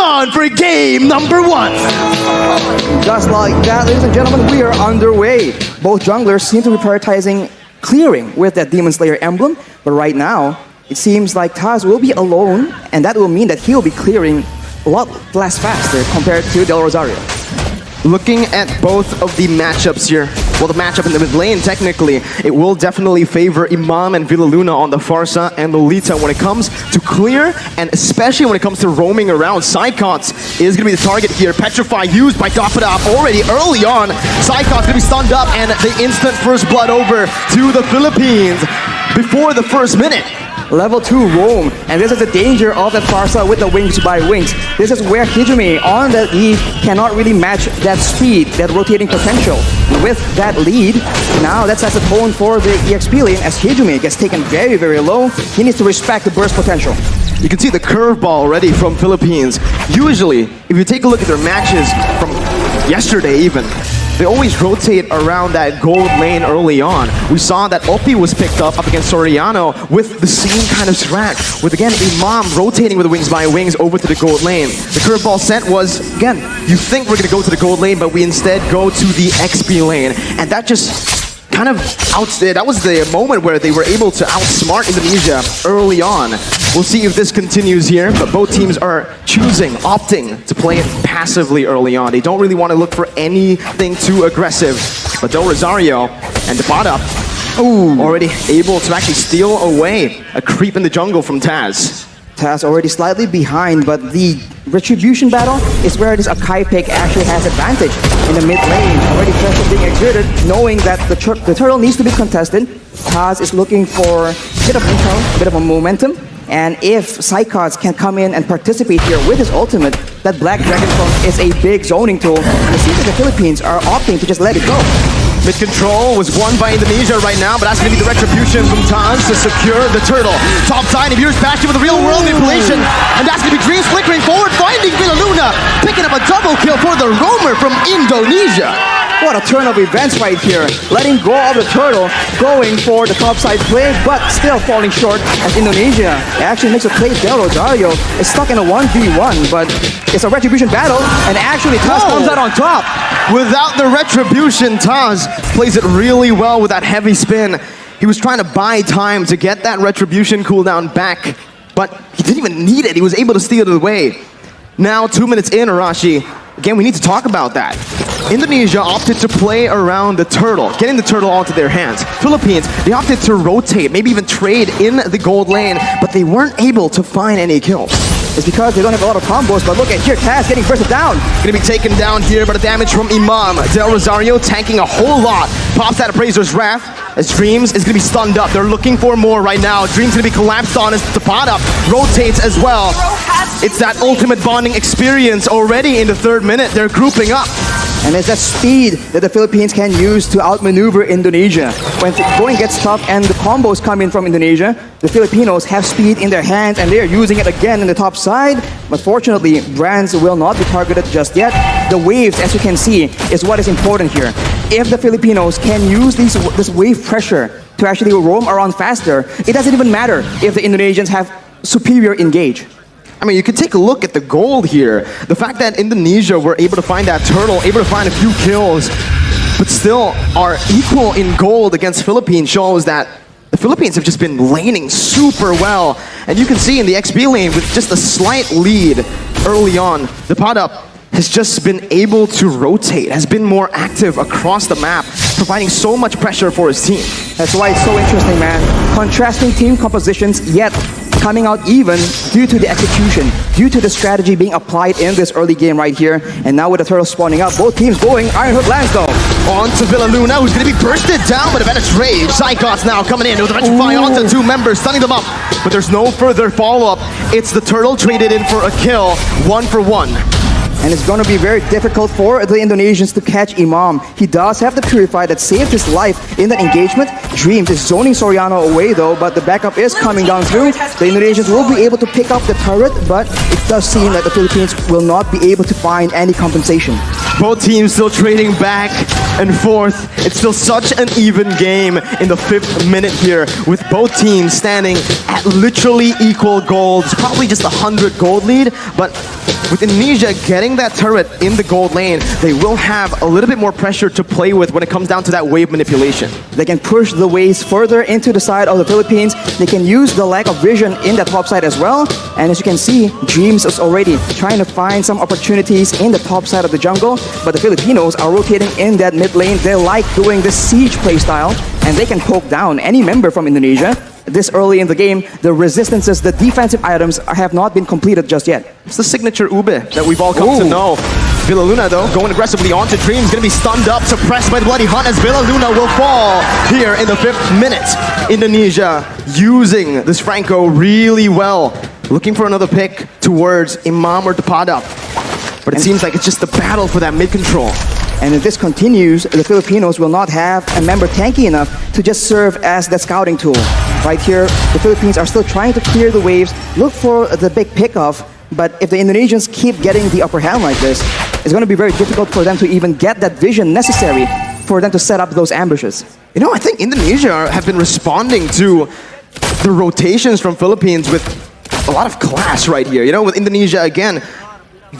on for game number 1. Just like that, ladies and gentlemen, we are underway. Both junglers seem to be prioritizing clearing with that Demon Slayer emblem, but right now, it seems like Taz will be alone, and that will mean that he'll be clearing a lot less faster compared to Del Rosario. Looking at both of the matchups here, well, the matchup in the mid lane, technically, it will definitely favor Imam and Villaluna on the Farsa and Lolita when it comes to clear, and especially when it comes to roaming around. Psychots is going to be the target here. Petrify used by Dapada already early on. Psychots going to be stunned up, and the instant first blood over to the Philippines before the first minute. Level 2 roam, and this is the danger of that Farsa with the wings by wings. This is where Hijime on that lead cannot really match that speed, that rotating potential. With that lead, now that sets the tone for the EXP lane as Hijime gets taken very, very low. He needs to respect the burst potential. You can see the curveball already from Philippines. Usually, if you take a look at their matches from yesterday even, they always rotate around that gold lane early on. We saw that Oppi was picked up against Soriano with the same kind of strat, with again Imam rotating with the wings by wings over to the gold lane. The curveball sent was, again, you think we're gonna go to the gold lane, but we instead go to the XP lane. And that just kind of that was the moment where they were able to outsmart Indonesia early on. We'll see if this continues here, but both teams are opting to play it passively early on. They don't really want to look for anything too aggressive. But Del Rosario and Dapada already able to actually steal away a creep in the jungle from Taz. Taz already slightly behind, but the retribution battle is where this Akai pick actually has advantage in the mid lane. Already pressure being exerted, knowing that the turtle needs to be contested. Taz is looking for a bit of intel, a bit of a momentum, and if Psychots can come in and participate here with his ultimate, that Black Dragon Trunk is a big zoning tool, and it seems that the Philippines are opting to just let it go. Mid control was won by Indonesia right now, but that's going to be the retribution from Taz to secure the turtle. Top side of Year's Bastion with a real world manipulation, and that's going to be Dreams flickering forward, finding Villaluna, picking up a double kill for the roamer from Indonesia. What a turn of events right here. Letting go of the turtle, going for the topside play, but still falling short as Indonesia actually makes a play. Del Rosario is stuck in a 1v1, but it's a retribution battle, and actually Taz comes out on top. Without the retribution, Taz plays it really well with that heavy spin. He was trying to buy time to get that retribution cooldown back, but he didn't even need it. He was able to steal it away. Now, 2 minutes in, Arashi, again, we need to talk about that. Indonesia opted to play around the turtle, getting the turtle onto their hands. Philippines, they opted to rotate, maybe even trade in the gold lane, but they weren't able to find any kills. It's because they don't have a lot of combos, but look at here, Taz getting bursted down. Gonna be taken down here by the damage from Imam. Del Rosario tanking a whole lot. Pops that Appraiser's Wrath as Dreams is gonna be stunned up. They're looking for more right now. Dreams gonna be collapsed on as Dapada rotates as well. It's that ultimate bonding experience already in the 3rd minute. They're grouping up. And it's that speed that the Philippines can use to outmaneuver Indonesia. When going gets tough and the combos come in from Indonesia, the Filipinos have speed in their hands and they're using it again in the top side. But fortunately, brands will not be targeted just yet. The waves, as you can see, is what is important here. If the Filipinos can use this wave pressure to actually roam around faster, it doesn't even matter if the Indonesians have superior engage. I mean, you can take a look at the gold here. The fact that Indonesia were able to find that turtle, able to find a few kills, but still are equal in gold against Philippines shows that the Philippines have just been laning super well. And you can see in the XP lane with just a slight lead early on, Dapada has just been able to rotate, has been more active across the map, providing so much pressure for his team. That's why it's so interesting, man. Contrasting team compositions, yet coming out even due to the execution, due to the strategy being applied in this early game right here. And now with the turtle spawning up, both teams going Iron Hook lands though. On to Villaluna, who's going to be bursted down by the Venice Rage. Psychots now coming in with the Petrify onto 2 members, stunning them up. But there's no further follow-up. It's the turtle traded in for a kill, 1 for 1. And it's going to be very difficult for the Indonesians to catch Imam. He does have the Purify that saved his life in that engagement. Dreams is zoning Soriano away though, but the backup is coming down through. The Indonesians will be able to pick up the turret, but it does seem that the Philippines will not be able to find any compensation. Both teams still trading back and forth. It's still such an even game in the 5th minute here, with both teams standing at literally equal gold. It's probably just 100 gold lead, but with Indonesia getting that turret in the gold lane, they will have a little bit more pressure to play with when it comes down to that wave manipulation. They can push the waves further into the side of the Philippines. They can use the lack of vision in that top side as well. And as you can see, Dreams is already trying to find some opportunities in the top side of the jungle. But the Filipinos are rotating in that mid lane. They like doing the siege playstyle, and they can poke down any member from Indonesia. This early in the game, the resistances, the defensive items have not been completed just yet. It's the signature Ube that we've all come to know. Villa Luna, though, going aggressively onto Dreams, going to be stunned up, suppressed by the Bloody Hunt as Villa Luna will fall here in the 5th minute. Indonesia using this Franco really well, looking for another pick towards Imam or Depada. But it seems like it's just the battle for that mid-control. And if this continues, the Filipinos will not have a member tanky enough to just serve as the scouting tool. Right here, the Philippines are still trying to clear the waves, look for the big pickoff, but if the Indonesians keep getting the upper hand like this, it's going to be very difficult for them to even get that vision necessary for them to set up those ambushes. You know, I think Indonesia have been responding to the rotations from Philippines with a lot of class right here. You know, with Indonesia, again,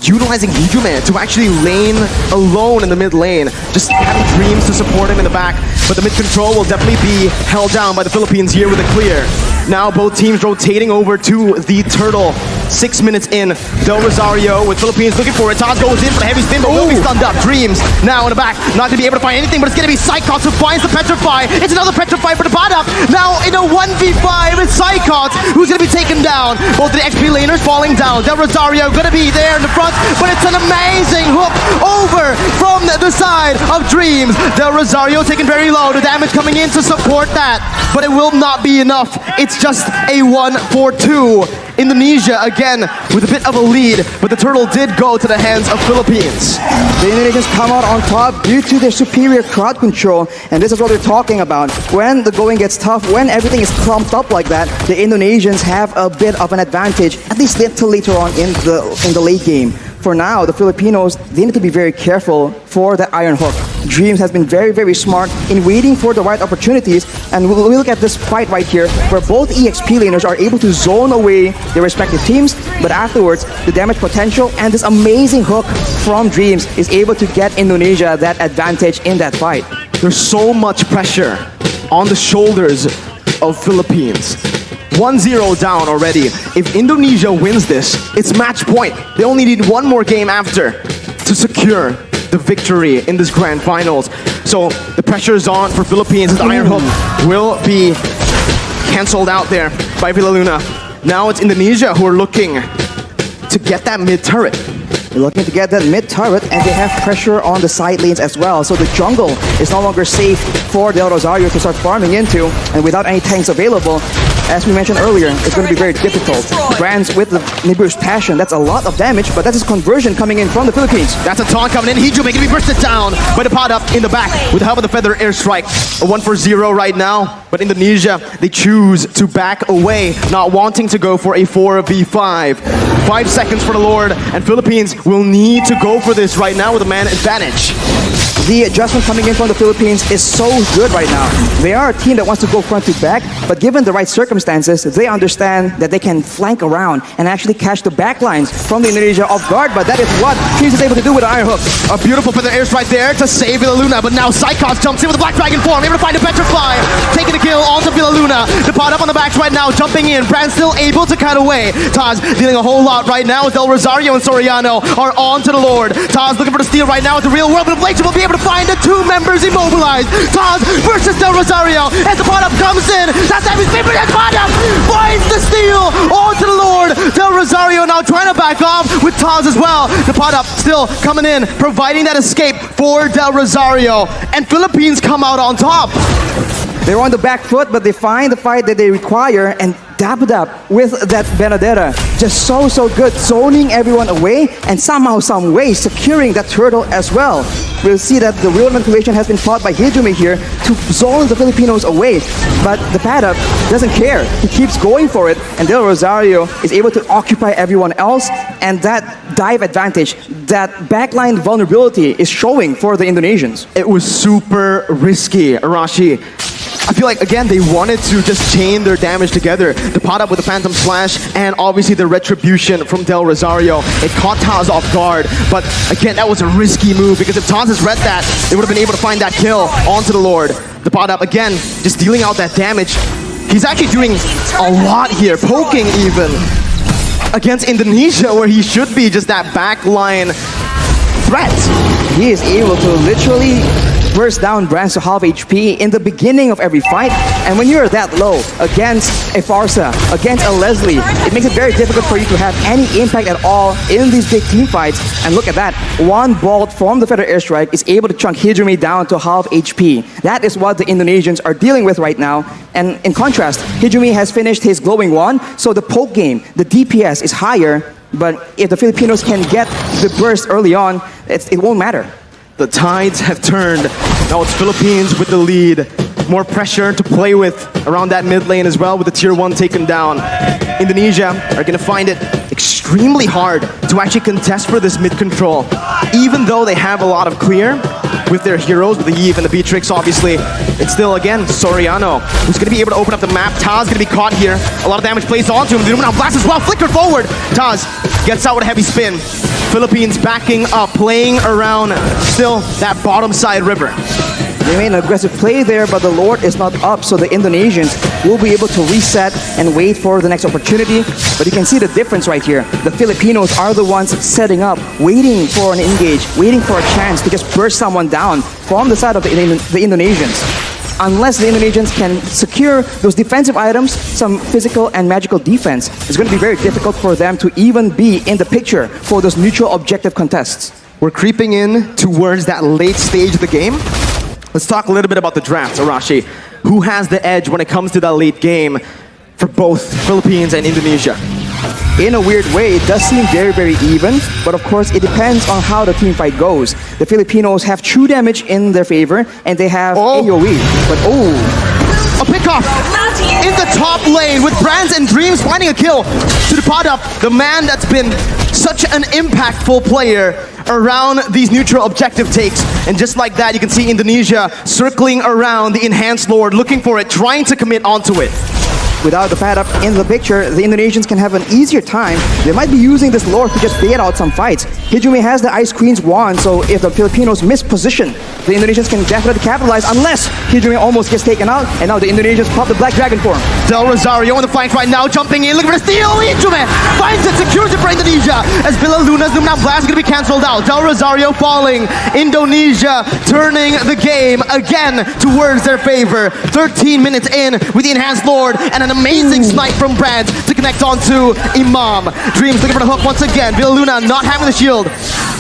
utilizing Hijume to actually lane alone in the mid lane, just having Dreams to support him in the back, but the mid control will definitely be held down by the Philippines here with a clear. Now both teams rotating over to the turtle. 6 minutes in, Del Rosario with Philippines looking for it. Taz goes in for the heavy spin, but will be stunned up. Dreams now in the back, not going to be able to find anything, but it's going to be Psychots who finds the Petrify. It's another Petrify for the bottom. Now in a 1v5, it's Psychots who's going to be taken down. Both of the XP laners falling down. Del Rosario going to be there in the front, but it's an amazing hook over from the side of Dreams. Del Rosario taken very low. The damage coming in to support that, but it will not be enough. It's just a 1-4-2. Indonesia again with a bit of a lead, but the turtle did go to the hands of Philippines. The Indonesians come out on top due to their superior crowd control, and this is what we're talking about. When the going gets tough, when everything is clumped up like that, the Indonesians have a bit of an advantage, at least till later on in the late game. For now, the Filipinos, they need to be very careful for that iron hook. Dreams has been very, very smart in waiting for the right opportunities, and we'll look at this fight right here, where both EXP laners are able to zone away their respective teams, but afterwards, the damage potential and this amazing hook from Dreams is able to get Indonesia that advantage in that fight. There's so much pressure on the shoulders of Philippines. 1-0 down already. If Indonesia wins this, it's match point. They only need one more game after to secure the victory in this grand finals. So the pressure is on for Philippines. The iron hook will be cancelled out there by Villa Luna. Now it's Indonesia who are looking to get that mid turret. They're looking to get that mid turret, and they have pressure on the side lanes as well. So the jungle is no longer safe for Del Rosario to start farming into, and without any tanks available, as we mentioned earlier, it's going to be very difficult. Brands with the Nibiru's Passion, that's a lot of damage, but that's his conversion coming in from the Philippines. That's a taunt coming in. Hijume going to be bursted down by the pot up in the back with the help of the Feather Airstrike. A 1-for-0 right now, but Indonesia, they choose to back away, not wanting to go for a 4v5. 5 seconds for the Lord, and Philippines will need to go for this right now with a man advantage. The adjustment coming in from the Philippines is so good right now. They are a team that wants to go front to back, but given the right circumstances, they understand that they can flank around and actually catch the backlines from the Indonesia off guard, but that is what Dreams is able to do with the Iron Hook. A beautiful feather airstrike there to save Villa Luna, but now Psychots jumps in with the Black Dragon form, able to find a Petrify, taking the kill onto Villa Luna. The pot up on the backs right now, jumping in. Brand still able to cut away. Taz dealing a whole lot right now. Del Rosario and Soriano are on to the Lord. Taz looking for the steal right now at the real world, but Blake will be able to find the two members immobilized. Taz versus Del Rosario as the pot up comes in. That's Abby's favorite, and pot up finds the steal onto the Lord. Del Rosario now trying to back off with Taz as well. The pot up still coming in, providing that escape for Del Rosario, and Philippines come out on top. They're on the back foot, but they find the fight that they require and dab it up with that Benedetta. Just so good, zoning everyone away and somehow, some way, securing that turtle as well. We'll see that the real manipulation has been fought by Hijume here to zone the Filipinos away, but the Paddock doesn't care. He keeps going for it, and Del Rosario is able to occupy everyone else, and that dive advantage, that backline vulnerability is showing for the Indonesians. It was super risky, Arashi. I feel like, again, they wanted to just chain their damage together. The pot up with the Phantom Slash and obviously the Retribution from Del Rosario. It caught Taz off guard, but again, that was a risky move because if Taz has read that, they would have been able to find that kill onto the Lord. The pot up, again, just dealing out that damage. He's actually doing a lot here, poking even against Indonesia, where he should be just that backline threat. He is able to literally burst down Brands to half HP in the beginning of every fight. And when you're that low against a Farsa, against a Leslie, it makes it very difficult for you to have any impact at all in these big team fights. And look at that, one bolt from the Feather Airstrike is able to chunk Hijumi down to half HP. That is what the Indonesians are dealing with right now. And in contrast, Hijumi has finished his glowing wand, so the poke game, the DPS is higher. But if the Filipinos can get the burst early on, it won't matter. The tides have turned. Now it's Philippines with the lead. More pressure to play with around that mid lane as well with the tier 1 taken down. Indonesia are going to find it extremely hard to actually contest for this mid control. Even though they have a lot of clear with their heroes, with the Iesf and the Beatrix obviously, it's still again Soriano who's going to be able to open up the map. Taz going to be caught here. A lot of damage placed onto him. The Illuminati blast as well, flicker forward. Taz gets out with a heavy spin. Philippines backing up, playing around still that bottom side river. They made an aggressive play there, but the Lord is not up, so the Indonesians will be able to reset and wait for the next opportunity. But you can see the difference right here. The Filipinos are the ones setting up, waiting for an engage, waiting for a chance to just burst someone down from the side of the Indonesians. Unless the Indonesians can secure those defensive items, some physical and magical defense, it's going to be very difficult for them to even be in the picture for those neutral objective contests. We're creeping in towards that late stage of the game. Let's talk a little bit about the draft, Arashi. Who has the edge when it comes to that late game for both Philippines and Indonesia? In a weird way, it does seem very, very even, but of course it depends on how the team fight goes. The Filipinos have true damage in their favor, and they have AoE, but a pickoff in the top lane with Brands and Dreams finding a kill to the pot up. The man that's been such an impactful player around these neutral objective takes. And just like that, you can see Indonesia circling around the Enhanced Lord, looking for it, trying to commit onto it. Without the pad up in the picture, the Indonesians can have an easier time. They might be using this lore to just bait out some fights. Hijumi has the Ice Queen's wand, so if the Filipinos miss position, the Indonesians can definitely capitalize unless Hijumi almost gets taken out, and now the Indonesians pop the Black Dragon form. Del Rosario in the flank right now, jumping in, looking for the steal. Hijumi finds it, secures it for Indonesia as Villa Luna's Luminam Blast is going to be cancelled out. Del Rosario falling. Indonesia turning the game again towards their favor. 13 minutes in with the Enhanced Lord and an amazing snipe from Brands to connect onto Imam. Dreams looking for the hook once again. Villa Luna not having the shield.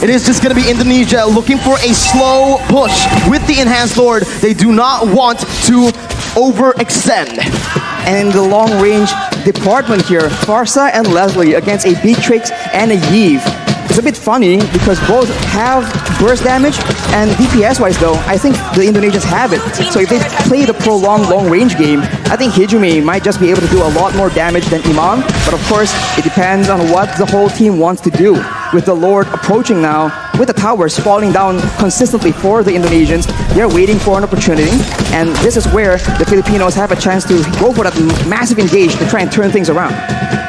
It is just going to be Indonesia looking for a slow push with the Enhanced Lord. They do not want to overextend. And in the long range department here, Farsa and Leslie against a Beatrix and a Iesf. It's a bit funny because both have burst damage, and DPS-wise though, I think the Indonesians have it. So if they play the prolonged long-range game, I think Hijumi might just be able to do a lot more damage than Imam. But of course, it depends on what the whole team wants to do. With the Lord approaching now, with the towers falling down consistently for the Indonesians, they're waiting for an opportunity. And this is where the Filipinos have a chance to go for that massive engage to try and turn things around.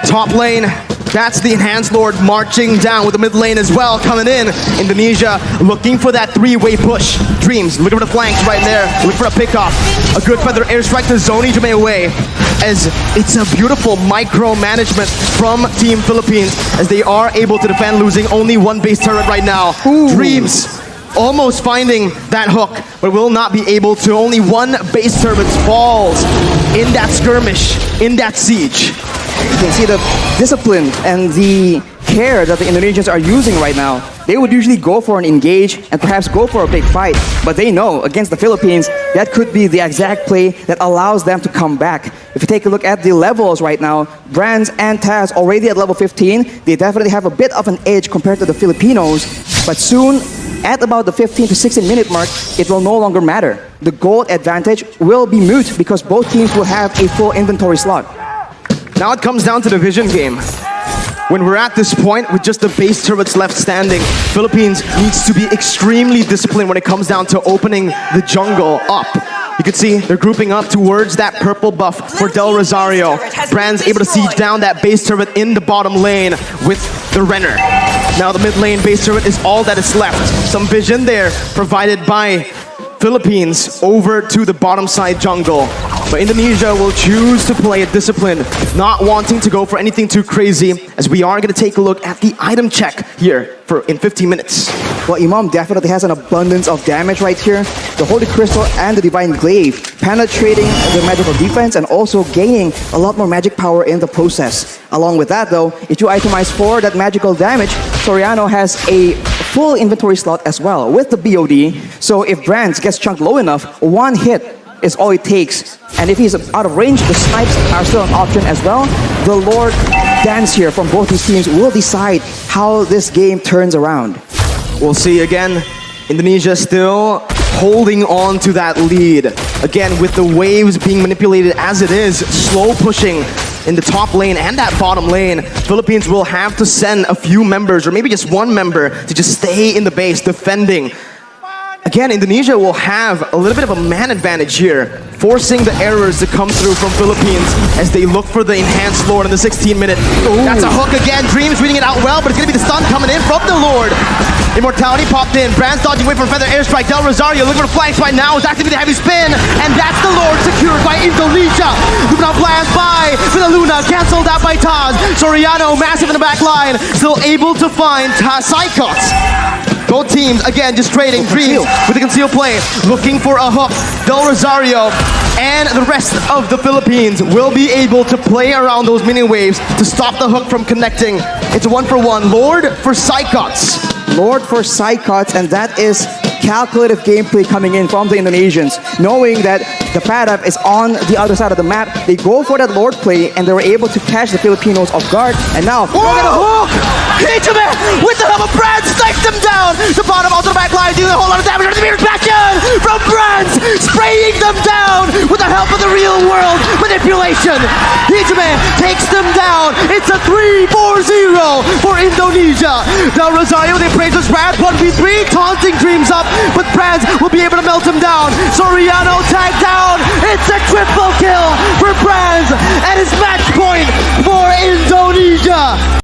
Top lane. That's the Enhanced Lord marching down with the mid lane as well, coming in. Indonesia looking for that three-way push. Dreams looking for the flanks right there, looking for a pickoff. A good feather airstrike to zone Hijumi away, as it's a beautiful micro-management from Team Philippines as they are able to defend, losing only one base turret right now. Dreams almost finding that hook, but will not be able to. Only one base turret falls in that skirmish, in that siege. You can see the discipline and the care that the Indonesians are using right now. They would usually go for an engage and perhaps go for a big fight, but they know against the Philippines, that could be the exact play that allows them to come back. If you take a look at the levels right now, Brands and Taz already at level 15, they definitely have a bit of an edge compared to the Filipinos, but soon, at about the 15 to 16 minute mark, it will no longer matter. The gold advantage will be moot because both teams will have a full inventory slot. Now it comes down to the vision game. When we're at this point with just the base turrets left standing, Philippines needs to be extremely disciplined when it comes down to opening the jungle up. You can see they're grouping up towards that purple buff for Del Rosario. Brand's able to siege down that base turret in the bottom lane with the Renner. Now the mid lane base turret is all that is left. Some vision there provided by Philippines over to the bottom side jungle. But Indonesia will choose to play it disciplined, not wanting to go for anything too crazy, as we are going to take a look at the item check here in 15 minutes. Well, Imam definitely has an abundance of damage right here. The Holy Crystal and the Divine Glaive penetrating the magical defense and also gaining a lot more magic power in the process. Along with that though, if you itemize for that magical damage, Soriano has a full inventory slot as well with the BOD. So if Brands gets chunked low enough, one hit is all it takes. And if he's out of range, the snipes are still an option as well. The Lord Dance here from both these teams will decide how this game turns around. We'll see again. Indonesia still holding on to that lead. Again, with the waves being manipulated as it is, slow pushing in the top lane and that bottom lane, Philippines will have to send a few members or maybe just one member to just stay in the base defending. Again, Indonesia will have a little bit of a man advantage here, forcing the errors to come through from Philippines as they look for the enhanced Lord in the 16-minute. That's a hook again. Dreams reading it out well, but it's going to be the stun coming in from the Lord. Immortality popped in. Brands dodging away from Feather Airstrike. Del Rosario looking for flanks right now. Is activating the heavy spin, and that's the Lord secured by Indonesia. Luna plans by with a Luna, canceled out by Taz. Soriano, massive in the back line, still able to find Psychots. Both teams, again, just trading. Dreams with a concealed play, looking for a hook. Del Rosario and the rest of the Philippines will be able to play around those mini waves to stop the hook from connecting. It's a 1-for-1. Lord for Psychots. Lord for Psychots, and that is calculative gameplay coming in from the Indonesians. Knowing that the Padap is on the other side of the map, they go for that Lord play, and they were able to catch the Filipinos off guard. And now, look at the hook! Ichibe with the help of Brands, snipes them down! The bottom onto the back line, dealing a whole lot of damage. The mirror back in from Brands, spraying them down with the help of the real world manipulation. Ichibe takes them down. It's a 3-4-0 for Indonesia. Del Rosario, they praise us Brands 1v3, taunting Dreams up, but Brands will be able to melt him down. Soriano